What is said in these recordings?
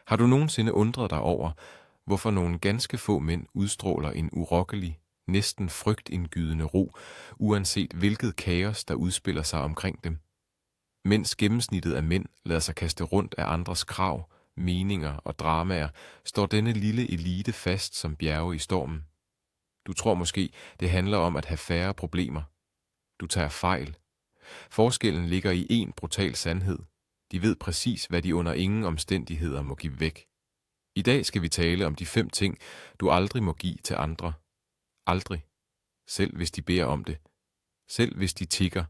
Har du nogensinde undret dig over, hvorfor nogle ganske få mænd udstråler en urokkelig, næsten frygtindgydende ro, uanset hvilket kaos, der udspiller sig omkring dem? Mens gennemsnittet af mænd lader sig kaste rundt af andres krav, meninger og dramaer, står denne lille elite fast som bjerge i stormen. Du tror måske, det handler om at have færre problemer. Du tager fejl. Forskellen ligger i en brutal sandhed. De ved præcis, hvad de under ingen omstændigheder må give væk. I dag skal vi tale om de 5 ting, du aldrig må give til andre. Aldrig. Selv hvis de beder om det. Selv hvis de tigger.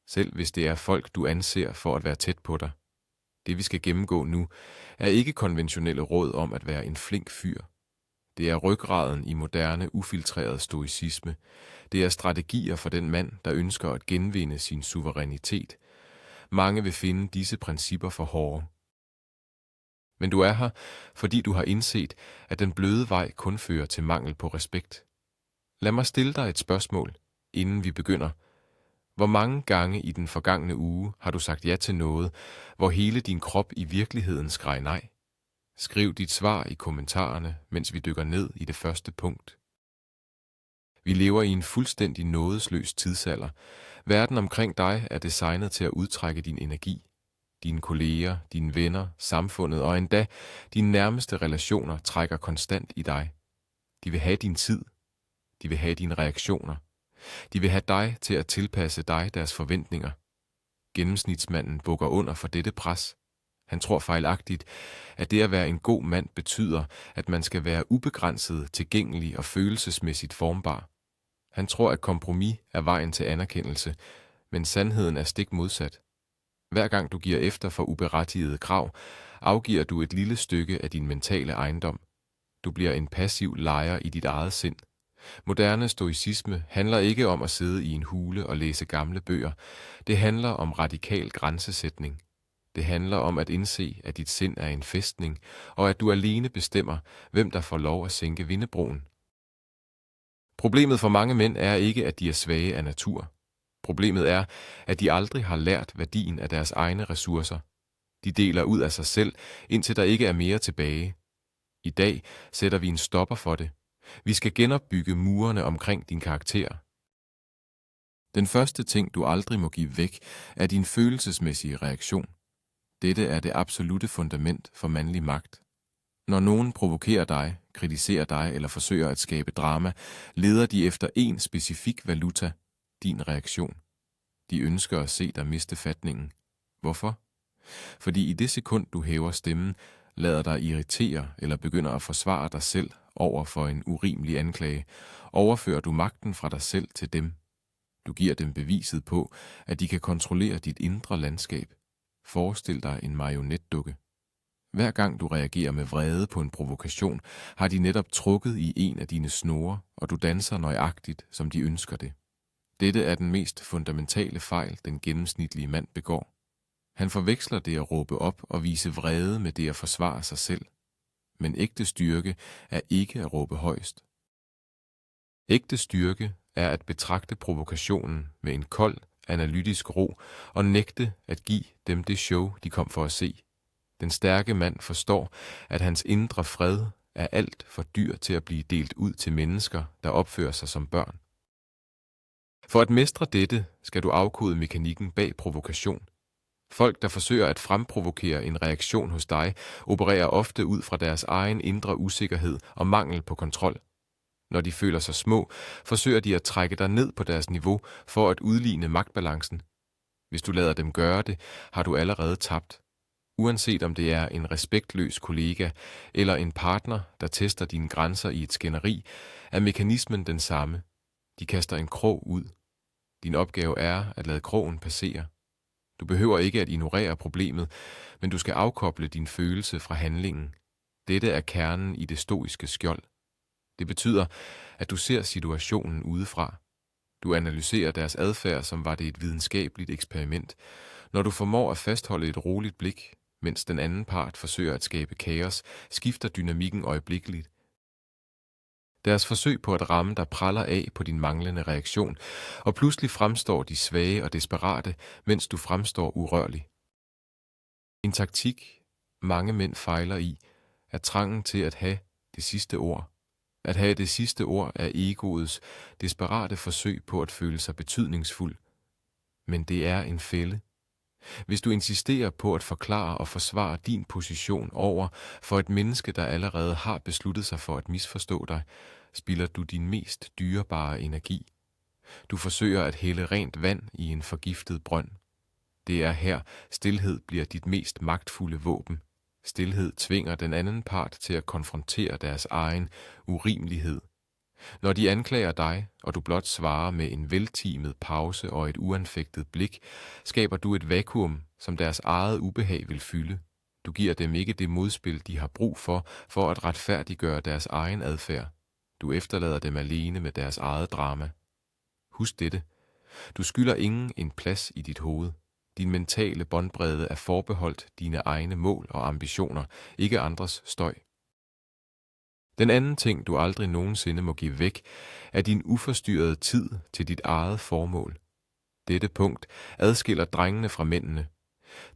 Selv hvis det er folk, du anser for at være tæt på dig. Det vi skal gennemgå nu, er ikke konventionelle råd om at være en flink fyr. Det er ryggraden i moderne, ufiltreret stoicisme. Det er strategier for den mand, der ønsker at genvinde sin suverænitet. Mange vil finde disse principper for hårde. Men du er her, fordi du har indset, at den bløde vej kun fører til mangel på respekt. Lad mig stille dig et spørgsmål, inden vi begynder. Hvor mange gange i den forgangne uge har du sagt ja til noget, hvor hele din krop i virkeligheden skreg nej? Skriv dit svar i kommentarerne, mens vi dykker ned i det første punkt. Vi lever i en fuldstændig nådesløs tidsalder. Verden omkring dig er designet til at udtrække din energi. Dine kolleger, dine venner, samfundet og endda dine nærmeste relationer trækker konstant i dig. De vil have din tid. De vil have dine reaktioner. De vil have dig til at tilpasse dig deres forventninger. Gennemsnitsmanden bukker under for dette pres. Han tror fejlagtigt, at det at være en god mand betyder, at man skal være ubegrænset, tilgængelig og følelsesmæssigt formbar. Han tror, at kompromis er vejen til anerkendelse, men sandheden er stik modsat. Hver gang du giver efter for uberettigede krav, afgiver du et lille stykke af din mentale ejendom. Du bliver en passiv lejer i dit eget sind. Moderne stoicisme handler ikke om at sidde i en hule og læse gamle bøger. Det handler om radikal grænsesætning. Det handler om at indse, at dit sind er en fæstning, og at du alene bestemmer, hvem der får lov at sænke vindebroen. Problemet for mange mænd er ikke, at de er svage af natur. Problemet er, at de aldrig har lært værdien af deres egne ressourcer. De deler ud af sig selv, indtil der ikke er mere tilbage. I dag sætter vi en stopper for det. Vi skal genopbygge murene omkring din karakter. Den første ting, du aldrig må give væk, er din følelsesmæssige reaktion. Dette er det absolutte fundament for mandlig magt. Når nogen provokerer dig, kritiserer dig eller forsøger at skabe drama, leder de efter en specifik valuta, din reaktion. De ønsker at se dig miste fatningen. Hvorfor? Fordi i det sekund, du hæver stemmen, lader dig irritere eller begynder at forsvare dig selv over for en urimelig anklage, overfører du magten fra dig selv til dem. Du giver dem beviset på, at de kan kontrollere dit indre landskab. Forestil dig en marionetdukke. Hver gang du reagerer med vrede på en provokation, har de netop trukket i en af dine snore, og du danser nøjagtigt, som de ønsker det. Dette er den mest fundamentale fejl, den gennemsnitlige mand begår. Han forveksler det at råbe op og vise vrede med det at forsvare sig selv. Men ægte styrke er ikke at råbe højst. Ægte styrke er at betragte provokationen med en kold, analytisk ro og nægte at give dem det show, de kom for at se. Den stærke mand forstår, at hans indre fred er alt for dyr til at blive delt ud til mennesker, der opfører sig som børn. For at mestre dette, skal du afkode mekanikken bag provokation. Folk, der forsøger at fremprovokere en reaktion hos dig, opererer ofte ud fra deres egen indre usikkerhed og mangel på kontrol. Når de føler sig små, forsøger de at trække dig ned på deres niveau for at udligne magtbalancen. Hvis du lader dem gøre det, har du allerede tabt. Uanset om det er en respektløs kollega eller en partner, der tester dine grænser i et skænderi, er mekanismen den samme. De kaster en krog ud. Din opgave er at lade krogen passere. Du behøver ikke at ignorere problemet, men du skal afkoble din følelse fra handlingen. Dette er kernen i det stoiske skjold. Det betyder, at du ser situationen udefra. Du analyserer deres adfærd, som var det et videnskabeligt eksperiment. Når du formår at fastholde et roligt blik, mens den anden part forsøger at skabe kaos, skifter dynamikken øjeblikkeligt. Deres forsøg på at ramme dig praller af på din manglende reaktion, og pludselig fremstår de svage og desperate, mens du fremstår urørlig. En taktik, mange mænd fejler i, er trangen til at have det sidste ord. At have det sidste ord er egoets desperate forsøg på at føle sig betydningsfuld. Men det er en fælde. Hvis du insisterer på at forklare og forsvare din position over for et menneske, der allerede har besluttet sig for at misforstå dig, spilder du din mest dyrebare energi. Du forsøger at hælde rent vand i en forgiftet brønd. Det er her, stilhed bliver dit mest magtfulde våben. Stilhed tvinger den anden part til at konfrontere deres egen urimelighed. Når de anklager dig, og du blot svarer med en veltimet pause og et uanfægtet blik, skaber du et vakuum, som deres eget ubehag vil fylde. Du giver dem ikke det modspil, de har brug for at retfærdiggøre deres egen adfærd. Du efterlader dem alene med deres eget drama. Husk dette. Du skylder ingen en plads i dit hoved. Din mentale båndbredde er forbeholdt dine egne mål og ambitioner, ikke andres støj. Den anden ting, du aldrig nogensinde må give væk, er din uforstyrrede tid til dit eget formål. Dette punkt adskiller drengene fra mændene.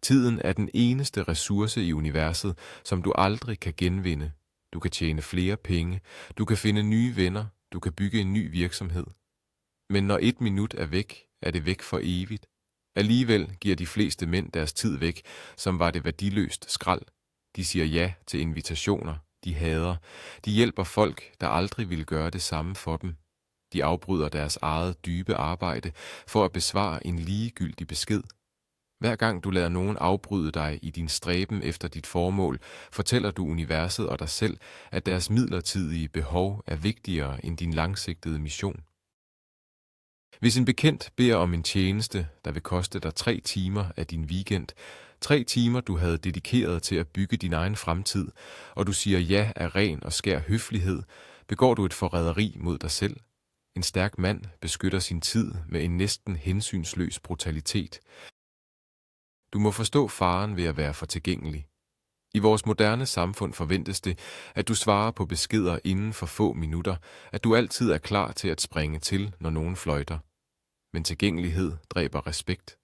Tiden er den eneste ressource i universet, som du aldrig kan genvinde. Du kan tjene flere penge, du kan finde nye venner, du kan bygge en ny virksomhed. Men når 1 minut er væk, er det væk for evigt. Alligevel giver de fleste mænd deres tid væk, som var det værdiløst skrald. De siger ja til invitationer, de hader. De hjælper folk, der aldrig ville gøre det samme for dem. De afbryder deres eget dybe arbejde for at besvare en ligegyldig besked. Hver gang du lader nogen afbryde dig i din stræben efter dit formål, fortæller du universet og dig selv, at deres midlertidige behov er vigtigere end din langsigtede mission. Hvis en bekendt beder om en tjeneste, der vil koste dig 3 timer af din weekend, 3 timer du havde dedikeret til at bygge din egen fremtid, og du siger ja af ren og skær høflighed, begår du et forræderi mod dig selv. En stærk mand beskytter sin tid med en næsten hensynsløs brutalitet. Du må forstå faren ved at være for tilgængelig. I vores moderne samfund forventes det, at du svarer på beskeder inden for få minutter, at du altid er klar til at springe til, når nogen fløjter. Men tilgængelighed dræber respekt.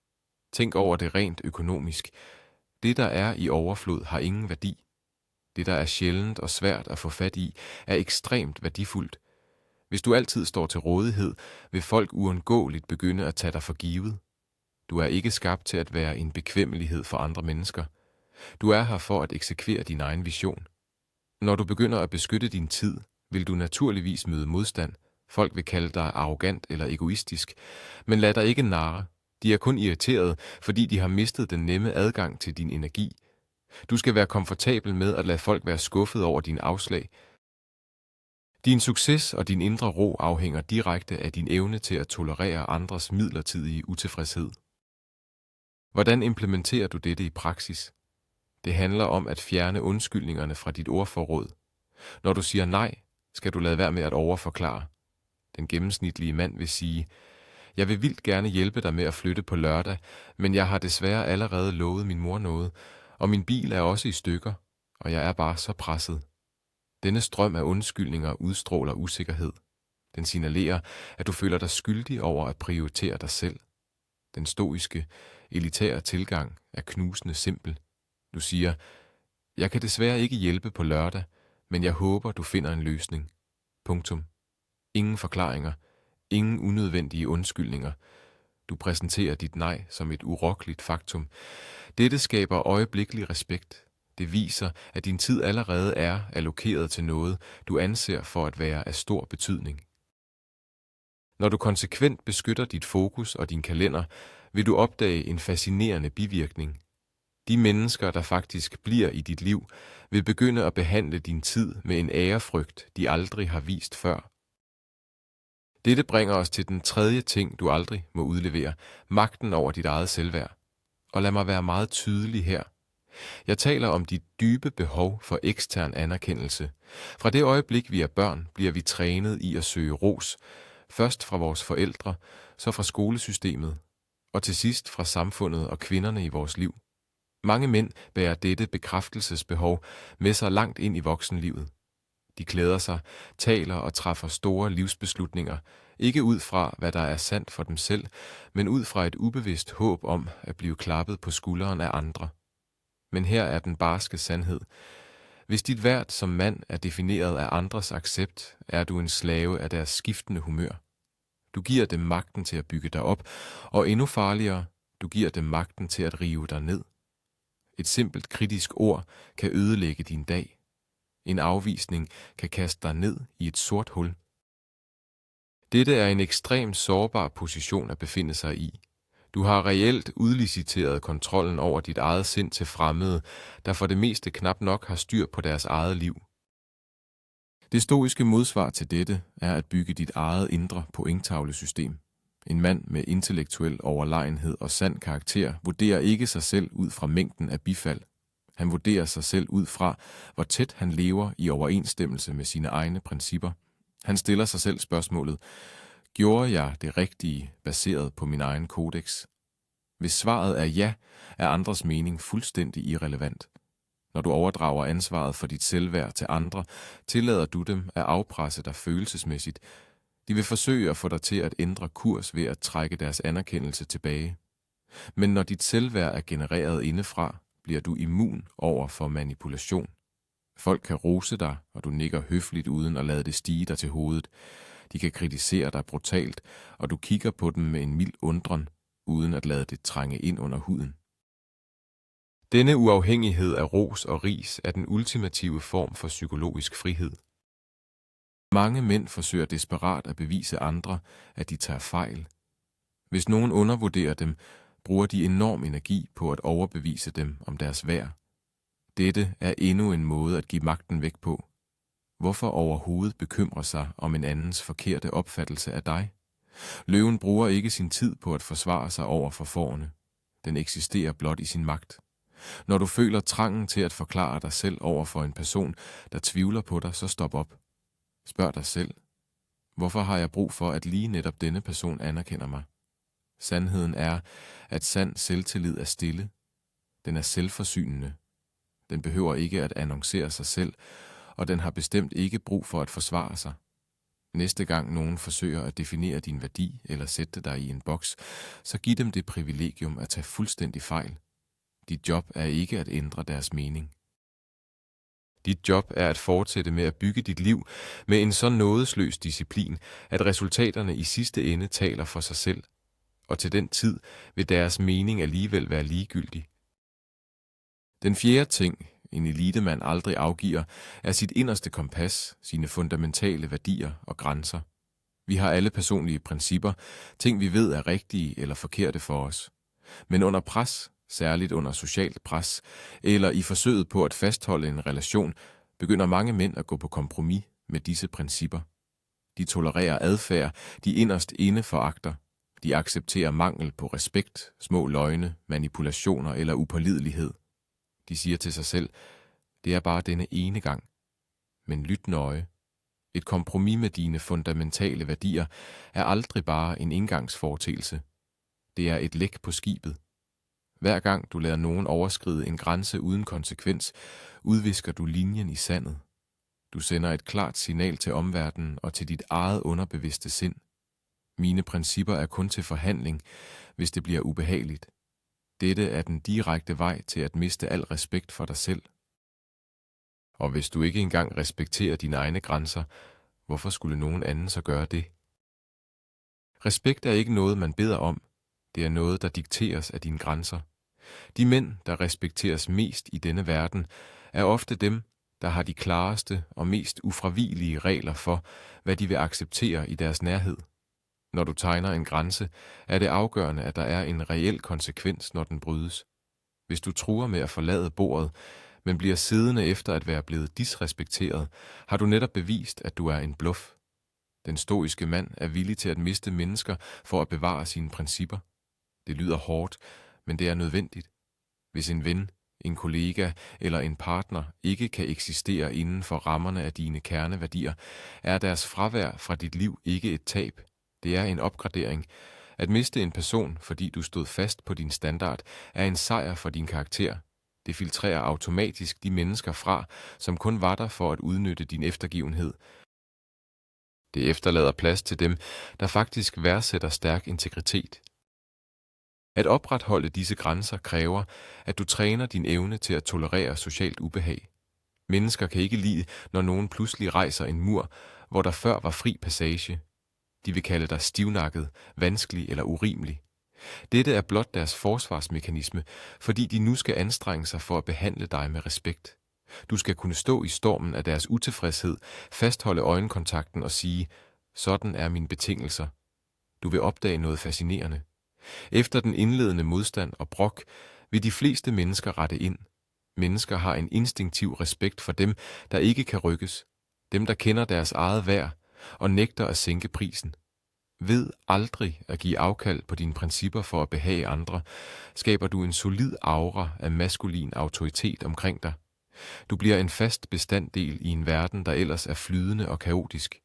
Tænk over det rent økonomisk. Det, der er i overflod, har ingen værdi. Det, der er sjældent og svært at få fat i, er ekstremt værdifuldt. Hvis du altid står til rådighed, vil folk uundgåeligt begynde at tage dig for givet. Du er ikke skabt til at være en bekvemmelighed for andre mennesker. Du er her for at eksekvere din egen vision. Når du begynder at beskytte din tid, vil du naturligvis møde modstand. Folk vil kalde dig arrogant eller egoistisk, men lad dig ikke narre. De er kun irriterede, fordi de har mistet den nemme adgang til din energi. Du skal være komfortabel med at lade folk være skuffet over dine afslag. Din succes og din indre ro afhænger direkte af din evne til at tolerere andres midlertidige utilfredshed. Hvordan implementerer du dette i praksis? Det handler om at fjerne undskyldningerne fra dit ordforråd. Når du siger nej, skal du lade være med at overforklare. Den gennemsnitlige mand vil sige: Jeg vil vildt gerne hjælpe dig med at flytte på lørdag, men jeg har desværre allerede lovet min mor noget, og min bil er også i stykker, og jeg er bare så presset. Denne strøm af undskyldninger udstråler usikkerhed. Den signalerer, at du føler dig skyldig over at prioritere dig selv. Den stoiske, elitære tilgang er knusende simpel. Du siger: Jeg kan desværre ikke hjælpe på lørdag, men jeg håber, du finder en løsning. Punktum. Ingen forklaringer. Ingen unødvendige undskyldninger. Du præsenterer dit nej som et urokkeligt faktum. Dette skaber øjeblikkelig respekt. Det viser, at din tid allerede er allokeret til noget, du anser for at være af stor betydning. Når du konsekvent beskytter dit fokus og din kalender, vil du opdage en fascinerende bivirkning. De mennesker, der faktisk bliver i dit liv, vil begynde at behandle din tid med en ærefrygt, de aldrig har vist før. Dette bringer os til den tredje ting, du aldrig må udlevere: magten over dit eget selvværd. Og lad mig være meget tydelig her. Jeg taler om dit dybe behov for ekstern anerkendelse. Fra det øjeblik, vi er børn, bliver vi trænet i at søge ros. Først fra vores forældre, så fra skolesystemet, og til sidst fra samfundet og kvinderne i vores liv. Mange mænd bærer dette bekræftelsesbehov med sig langt ind i voksenlivet. De klæder sig, taler og træffer store livsbeslutninger, ikke ud fra, hvad der er sandt for dem selv, men ud fra et ubevidst håb om at blive klappet på skulderen af andre. Men her er den barske sandhed. Hvis dit værd som mand er defineret af andres accept, er du en slave af deres skiftende humør. Du giver dem magten til at bygge dig op, og endnu farligere, du giver dem magten til at rive dig ned. Et simpelt kritisk ord kan ødelægge din dag. En afvisning kan kaste dig ned i et sort hul. Dette er en ekstremt sårbar position at befinde sig i. Du har reelt udliciteret kontrollen over dit eget sind til fremmede, der for det meste knap nok har styr på deres eget liv. Det stoiske modsvar til dette er at bygge dit eget indre pointtavlesystem. En mand med intellektuel overlegenhed og sand karakter vurderer ikke sig selv ud fra mængden af bifald. Han vurderer sig selv ud fra, hvor tæt han lever i overensstemmelse med sine egne principper. Han stiller sig selv spørgsmålet: gjorde jeg det rigtige baseret på min egen kodex? Hvis svaret er ja, er andres mening fuldstændig irrelevant. Når du overdrager ansvaret for dit selvværd til andre, tillader du dem at afpresse dig følelsesmæssigt. De vil forsøge at få dig til at ændre kurs ved at trække deres anerkendelse tilbage. Men når dit selvværd er genereret indefra, bliver du immun over for manipulation. Folk kan rose dig, og du nikker høfligt uden at lade det stige dig til hovedet. De kan kritisere dig brutalt, og du kigger på dem med en mild undren, uden at lade det trænge ind under huden. Denne uafhængighed af ros og ris er den ultimative form for psykologisk frihed. Mange mænd forsøger desperat at bevise andre, at de tager fejl. Hvis nogen undervurderer dem, bruger de enorm energi på at overbevise dem om deres værd. Dette er endnu en måde at give magten væk på. Hvorfor overhovedet bekymre sig om en andens forkerte opfattelse af dig? Løven bruger ikke sin tid på at forsvare sig over for fårene. Den eksisterer blot i sin magt. Når du føler trangen til at forklare dig selv over for en person, der tvivler på dig, så stop op. Spørg dig selv: hvorfor har jeg brug for, at lige netop denne person anerkender mig? Sandheden er, at sand selvtillid er stille. Den er selvforsynende. Den behøver ikke at annoncere sig selv, og den har bestemt ikke brug for at forsvare sig. Næste gang nogen forsøger at definere din værdi eller sætte dig i en boks, så giv dem det privilegium at tage fuldstændig fejl. Dit job er ikke at ændre deres mening. Dit job er at fortsætte med at bygge dit liv med en så nådesløs disciplin, at resultaterne i sidste ende taler for sig selv, og til den tid vil deres mening alligevel være ligegyldig. Den fjerde ting, en elitemand aldrig afgiver, er sit inderste kompas, sine fundamentale værdier og grænser. Vi har alle personlige principper, ting vi ved er rigtige eller forkerte for os. Men under pres, særligt under socialt pres, eller i forsøget på at fastholde en relation, begynder mange mænd at gå på kompromis med disse principper. De tolererer adfærd, de inderst inde foragter. De accepterer mangel på respekt, små løgne, manipulationer eller upålidelighed. De siger til sig selv: det er bare denne ene gang. Men lyt nøje. Et kompromis med dine fundamentale værdier er aldrig bare en indgangsforeteelse. Det er et læk på skibet. Hver gang du lader nogen overskride en grænse uden konsekvens, udvisker du linjen i sandet. Du sender et klart signal til omverdenen og til dit eget underbevidste sind. Mine principper er kun til forhandling, hvis det bliver ubehageligt. Dette er den direkte vej til at miste al respekt for dig selv. Og hvis du ikke engang respekterer dine egne grænser, hvorfor skulle nogen anden så gøre det? Respekt er ikke noget, man beder om. Det er noget, der dikteres af dine grænser. De mænd, der respekteres mest i denne verden, er ofte dem, der har de klareste og mest ufravigelige regler for, hvad de vil acceptere i deres nærhed. Når du tegner en grænse, er det afgørende, at der er en reel konsekvens, når den brydes. Hvis du truer med at forlade bordet, men bliver siddende efter at være blevet disrespekteret, har du netop bevist, at du er en bluff. Den stoiske mand er villig til at miste mennesker for at bevare sine principper. Det lyder hårdt, men det er nødvendigt. Hvis en ven, en kollega eller en partner ikke kan eksistere inden for rammerne af dine kerneværdier, er deres fravær fra dit liv ikke et tab. Det er en opgradering. At miste en person, fordi du stod fast på din standard, er en sejr for din karakter. Det filtrerer automatisk de mennesker fra, som kun var der for at udnytte din eftergivenhed. Det efterlader plads til dem, der faktisk værdsætter stærk integritet. At opretholde disse grænser kræver, at du træner din evne til at tolerere socialt ubehag. Mennesker kan ikke lide, når nogen pludselig rejser en mur, hvor der før var fri passage. De vil kalde dig stivnakket, vanskelig eller urimelig. Dette er blot deres forsvarsmekanisme, fordi de nu skal anstrenge sig for at behandle dig med respekt. Du skal kunne stå i stormen af deres utilfredshed, fastholde øjenkontakten og sige, sådan er mine betingelser. Du vil opdage noget fascinerende. Efter den indledende modstand og brok vil de fleste mennesker rette ind. Mennesker har en instinktiv respekt for dem, der ikke kan rykkes, dem der kender deres eget værd og nægter at sænke prisen. Ved aldrig at give afkald på dine principper for at behage andre, skaber du en solid aura af maskulin autoritet omkring dig. Du bliver en fast bestanddel i en verden, der ellers er flydende og kaotisk.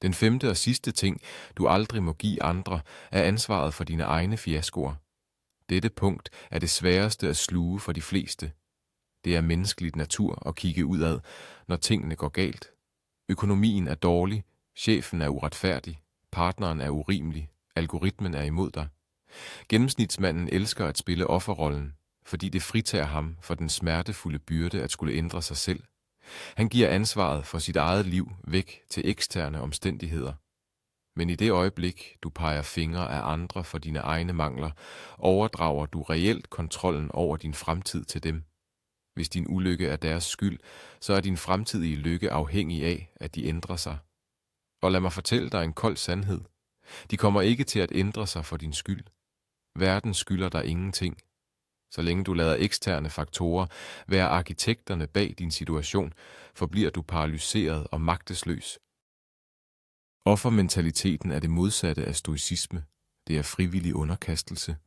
Den femte og sidste ting, du aldrig må give andre, er ansvaret for dine egne fiaskoer. Dette punkt er det sværeste at sluge for de fleste. Det er menneskeligt natur at kigge udad, når tingene går galt. Økonomien er dårlig, chefen er uretfærdig, partneren er urimelig, algoritmen er imod dig. Gennemsnitsmanden elsker at spille offerrollen, fordi det fritager ham for den smertefulde byrde at skulle ændre sig selv. Han giver ansvaret for sit eget liv væk til eksterne omstændigheder. Men i det øjeblik, du peger fingre af andre for dine egne mangler, overdrager du reelt kontrollen over din fremtid til dem. Hvis din ulykke er deres skyld, så er din fremtidige lykke afhængig af, at de ændrer sig. Og lad mig fortælle dig en kold sandhed. De kommer ikke til at ændre sig for din skyld. Verden skylder dig ingenting. Så længe du lader eksterne faktorer være arkitekterne bag din situation, forbliver du paralyseret og magtesløs. Offermentaliteten er det modsatte af stoicisme. Det er frivillig underkastelse.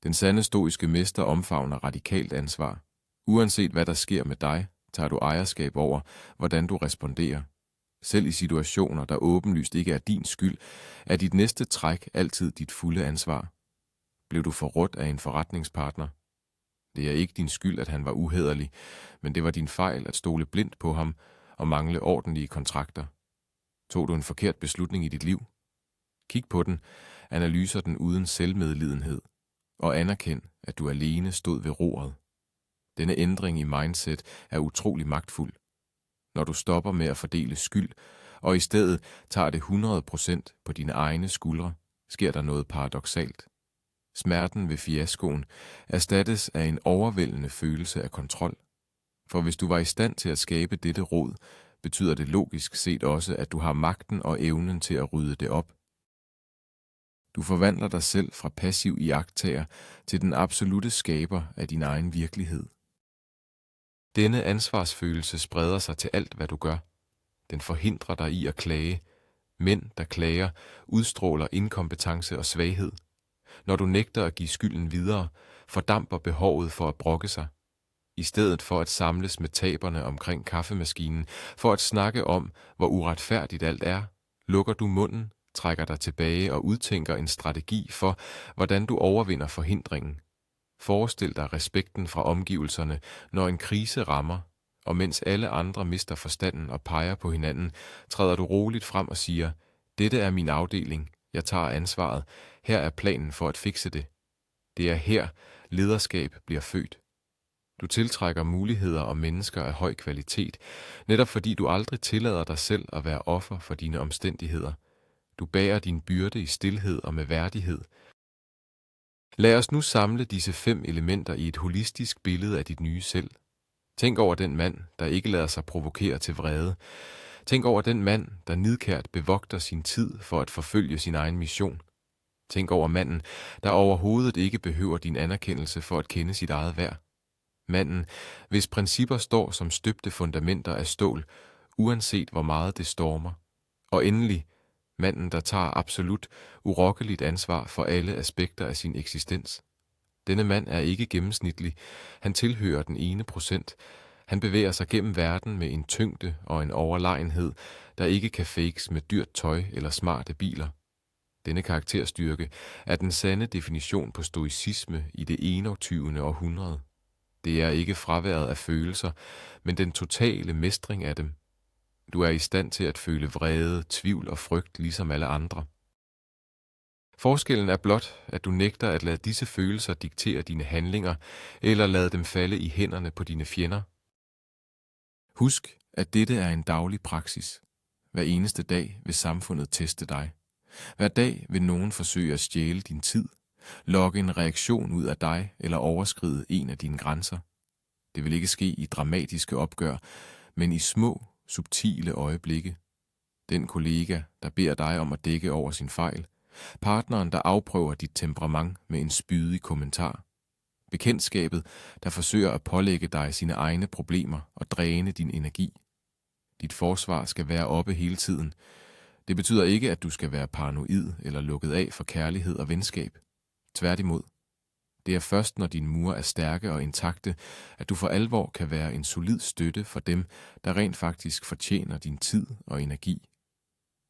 Den sande stoiske mester omfavner radikalt ansvar. Uanset hvad der sker med dig, tager du ejerskab over, hvordan du responderer. Selv i situationer, der åbenlyst ikke er din skyld, er dit næste træk altid dit fulde ansvar. Blev du forrådt af en forretningspartner? Det er ikke din skyld, at han var uhæderlig, men det var din fejl at stole blindt på ham og mangle ordentlige kontrakter. Tog du en forkert beslutning i dit liv? Kig på den, analyser den uden selvmedlidenhed, og anerkend, at du alene stod ved roret. Denne ændring i mindset er utrolig magtfuld. Når du stopper med at fordele skyld, og i stedet tager det 100% på dine egne skuldre, sker der noget paradoksalt. Smerten ved fiaskoen erstattes af en overvældende følelse af kontrol. For hvis du var i stand til at skabe dette rod, betyder det logisk set også, at du har magten og evnen til at rydde det op. Du forvandler dig selv fra passiv iagttager til den absolute skaber af din egen virkelighed. Denne ansvarsfølelse spreder sig til alt, hvad du gør. Den forhindrer dig i at klage. Mænd, der klager, udstråler inkompetence og svaghed. Når du nægter at give skylden videre, fordamper behovet for at brokke sig. I stedet for at samles med taberne omkring kaffemaskinen, for at snakke om, hvor uretfærdigt alt er, lukker du munden, trækker dig tilbage og udtænker en strategi for, hvordan du overvinder forhindringen. Forestil dig respekten fra omgivelserne, når en krise rammer, og mens alle andre mister forstanden og peger på hinanden, træder du roligt frem og siger, dette er min afdeling, jeg tager ansvaret, her er planen for at fikse det. Det er her, lederskab bliver født. Du tiltrækker muligheder og mennesker af høj kvalitet, netop fordi du aldrig tillader dig selv at være offer for dine omstændigheder. Du bærer din byrde i stilhed og med værdighed. Lad os nu samle disse 5 elementer i et holistisk billede af dit nye selv. Tænk over den mand, der ikke lader sig provokere til vrede. Tænk over den mand, der nidkært bevogter sin tid for at forfølge sin egen mission. Tænk over manden, der overhovedet ikke behøver din anerkendelse for at kende sit eget værd. Manden, hvis principper står som støbte fundamenter af stål, uanset hvor meget det stormer. Og endelig, manden, der tager absolut, urokkeligt ansvar for alle aspekter af sin eksistens. Denne mand er ikke gennemsnitlig. Han tilhører den ene procent. Han bevæger sig gennem verden med en tyngde og en overlegenhed, der ikke kan fakes med dyrt tøj eller smarte biler. Denne karakterstyrke er den sande definition på stoicisme i det 21. århundrede. Det er ikke fraværet af følelser, men den totale mestring af dem. Du er i stand til at føle vrede, tvivl og frygt ligesom alle andre. Forskellen er blot, at du nægter at lade disse følelser diktere dine handlinger, eller lade dem falde i hænderne på dine fjender. Husk, at dette er en daglig praksis. Hver eneste dag vil samfundet teste dig. Hver dag vil nogen forsøge at stjæle din tid, lokke en reaktion ud af dig eller overskride en af dine grænser. Det vil ikke ske i dramatiske opgør, men i små, subtile øjeblikke. Den kollega, der beder dig om at dække over sin fejl. Partneren, der afprøver dit temperament med en spydig kommentar. Bekendtskabet, der forsøger at pålægge dig sine egne problemer og dræne din energi. Dit forsvar skal være oppe hele tiden. Det betyder ikke, at du skal være paranoid eller lukket af for kærlighed og venskab. Tværtimod. Det er først, når dine mure er stærke og intakte, at du for alvor kan være en solid støtte for dem, der rent faktisk fortjener din tid og energi.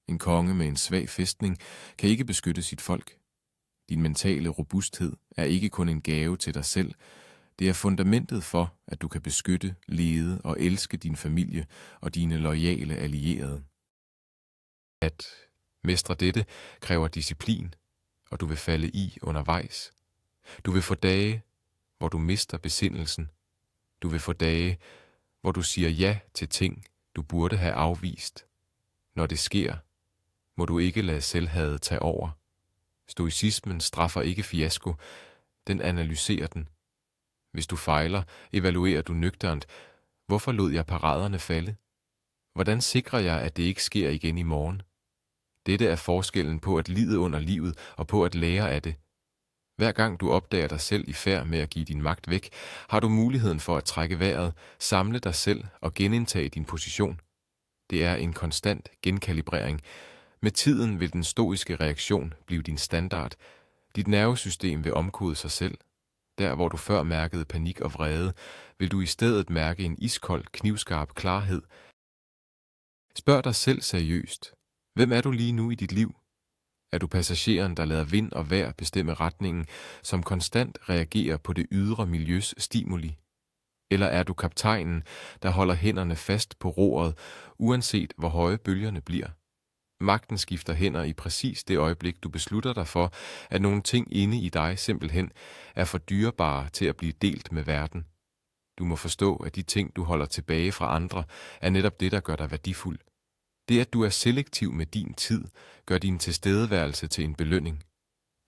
En konge med en svag fæstning kan ikke beskytte sit folk. Din mentale robusthed er ikke kun en gave til dig selv. Det er fundamentet for, at du kan beskytte, lede og elske din familie og dine loyale allierede. At mestre dette kræver disciplin, og du vil falde i undervejs. Du vil få dage, hvor du mister besindelsen. Du vil få dage, hvor du siger ja til ting, du burde have afvist. Når det sker, må du ikke lade selvhadet tage over. Stoicismen straffer ikke fiasko, den analyserer den. Hvis du fejler, evaluerer du nøgternt. Hvorfor lod jeg paraderne falde? Hvordan sikrer jeg, at det ikke sker igen i morgen? Dette er forskellen på at lide under livet og på at lære af det. Hver gang du opdager dig selv i færd med at give din magt væk, har du muligheden for at trække vejret, samle dig selv og genindtage din position. Det er en konstant genkalibrering. Med tiden vil den stoiske reaktion blive din standard. Dit nervesystem vil omkode sig selv. Der, hvor du før mærkede panik og vrede, vil du i stedet mærke en iskold, knivskarp klarhed. Spørg dig selv seriøst. Hvem er du lige nu i dit liv? Er du passageren, der lader vind og vejr bestemme retningen, som konstant reagerer på det ydre miljøs stimuli? Eller er du kaptajnen, der holder hænderne fast på roret, uanset hvor høje bølgerne bliver? Magten skifter hænder i præcis det øjeblik, du beslutter dig for, at nogle ting inde i dig simpelthen er for dyrebare til at blive delt med verden. Du må forstå, at de ting, du holder tilbage fra andre, er netop det, der gør dig værdifuld. Det, at du er selektiv med din tid, gør din tilstedeværelse til en belønning.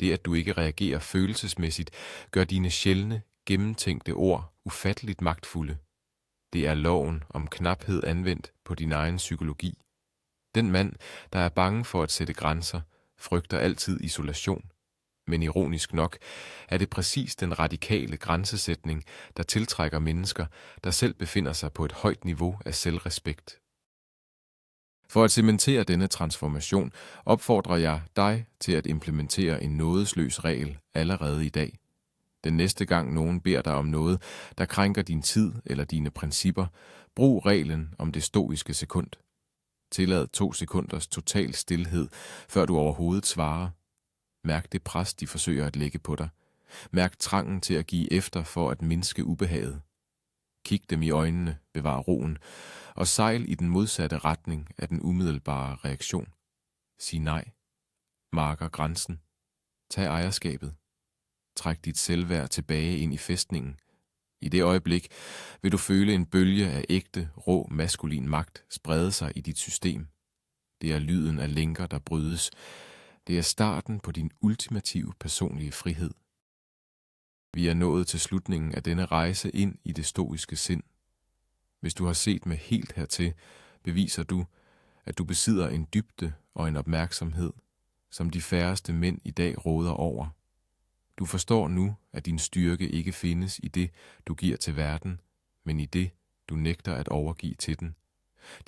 Det, at du ikke reagerer følelsesmæssigt, gør dine sjældne, gennemtænkte ord ufatteligt magtfulde. Det er loven om knaphed anvendt på din egen psykologi. Den mand, der er bange for at sætte grænser, frygter altid isolation. Men ironisk nok er det præcis den radikale grænsesætning, der tiltrækker mennesker, der selv befinder sig på et højt niveau af selvrespekt. For at cementere denne transformation, opfordrer jeg dig til at implementere en nådesløs regel allerede i dag. Den næste gang nogen beder dig om noget, der krænker din tid eller dine principper, brug reglen om det stoiske sekund. Tillad 2 sekunders total stilhed, før du overhovedet svarer. Mærk det pres, de forsøger at lægge på dig. Mærk trangen til at give efter for at mindske ubehaget. Kig dem i øjnene, bevar roen, og sejl i den modsatte retning af den umiddelbare reaktion. Sig nej. Marker grænsen. Tag ejerskabet. Træk dit selvværd tilbage ind i fæstningen. I det øjeblik vil du føle en bølge af ægte, rå, maskulin magt sprede sig i dit system. Det er lyden af lænker, der brydes. Det er starten på din ultimative personlige frihed. Vi er nået til slutningen af denne rejse ind i det stoiske sind. Hvis du har set med helt hertil, beviser du, at du besidder en dybde og en opmærksomhed, som de færreste mænd i dag råder over. Du forstår nu, at din styrke ikke findes i det, du giver til verden, men i det, du nægter at overgive til den.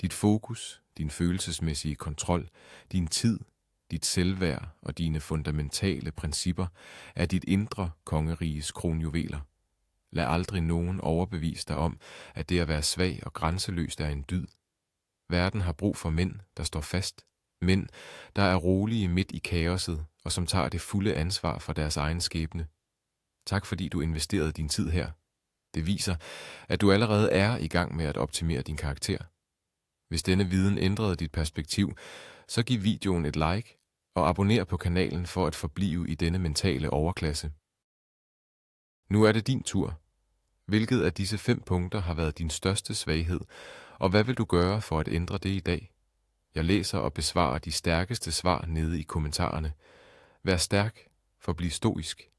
Dit fokus, din følelsesmæssige kontrol, din tid, dit selvværd og dine fundamentale principper er dit indre kongeriges kronjuveler. Lad aldrig nogen overbevise dig om, at det at være svag og grænseløst er en dyd. Verden har brug for mænd, der står fast. Mænd, der er rolige midt i kaoset, og som tager det fulde ansvar for deres egen skæbne. Tak fordi du investerede din tid her. Det viser, at du allerede er i gang med at optimere din karakter. Hvis denne viden ændrede dit perspektiv, så giv videoen et like, og abonner på kanalen for at forblive i denne mentale overklasse. Nu er det din tur. Hvilket af disse 5 punkter har været din største svaghed, og hvad vil du gøre for at ændre det i dag? Jeg læser og besvarer de stærkeste svar nede i kommentarerne. Vær stærk, forbliv stoisk.